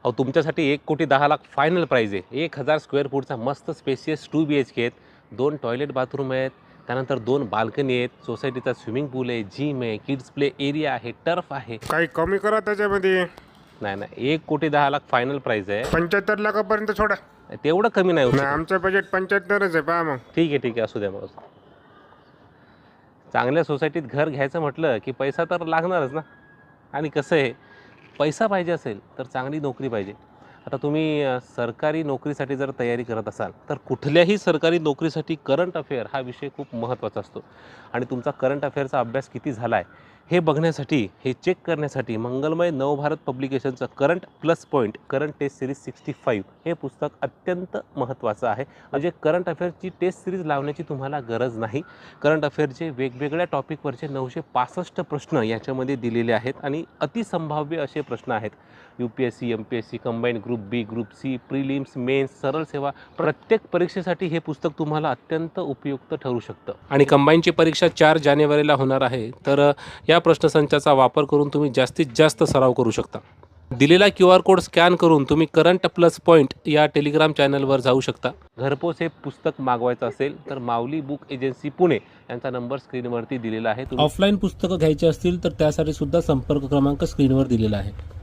अहो तुमच्यासाठी 1,10,00,000 final price आहे. 1,000 स्क्वेअर फूटचा मस्त स्पेशियस 2 BHK आहेत. 2 टॉयलेट बाथरूम आहेत. त्यानंतर 2 बाल्कनी आहेत. सोसायटीचा स्विमिंग पूल आहे, जिम आहे, किड्स प्ले एरिया आहे, टर्फ आहे. काही कमी करा त्याच्यामध्ये. नाही 1,10,00,000 फायनल प्राईज आहे. 75 लाखापर्यंत सोडा. तेवढं कमी नाही होऊ नाही, शकत. आमचं बजेट 75च आहे. पहा मग. ठीक आहे असू द्या मग. चांगल्या सोसायटीत घर घ्यायचं म्हटलं की पैसा तर लागणारच ना. आणि कसं आहे, पैसा पाहिजे असेल तर चांगली नोकरी पाहिजे. आता तुम्ही सरकारी नोकरीसाठी जर तयारी करत असाल तर कुठल्याही सरकारी नोकरीसाठी करंट अफेअर हा विषय खूप महत्त्वाचा असतो. आणि तुमचा करंट अफेअरचा अभ्यास किती झाला आहे हे बघण्यासाठी, हे चेक करण्यासाठी मंगलमय नवभारत पब्लिकेशनचं current plus point current test series 65 हे पुस्तक अत्यंत महत्त्वाचं आहे. म्हणजे करंट अफेअरची टेस्ट सिरीज लावण्याची तुम्हाला गरज नाही. करंट अफेअरचे वेगवेगळ्या टॉपिकवरचे 965 प्रश्न याच्यामध्ये दिलेले आहेत आणि अतिसंभाव्य असे प्रश्न आहेत. UPSC, MPSC, कंबाईंड ग्रुप बी, ग्रुप सी, प्रिलिम्स, मेन्स, सरळ सेवा, प्रत्येक परीक्षेसाठी हे पुस्तक तुम्हाला अत्यंत उपयुक्त ठरू शकतं. आणि कंबाईंडची परीक्षा 4 जानेवारीला होणार आहे. तर या प्रश्नसंचाचा वापर करून तुम्ही जास्तीत जास्त सराव करू शकता. दिलेला QR कोड स्कॅन करून तुम्ही करंट प्लस पॉईंट या टेलिग्राम चॅनलवर जाऊ शकता. घरपोच हे पुस्तक मागवायचं असेल तर माऊली बुक एजन्सी पुणे यांचा नंबर स्क्रीनवरती दिलेला आहे. ऑफलाईन पुस्तकं घ्यायची असतील तर त्यासाठी सुद्धा संपर्क क्रमांक स्क्रीनवर दिलेला आहे.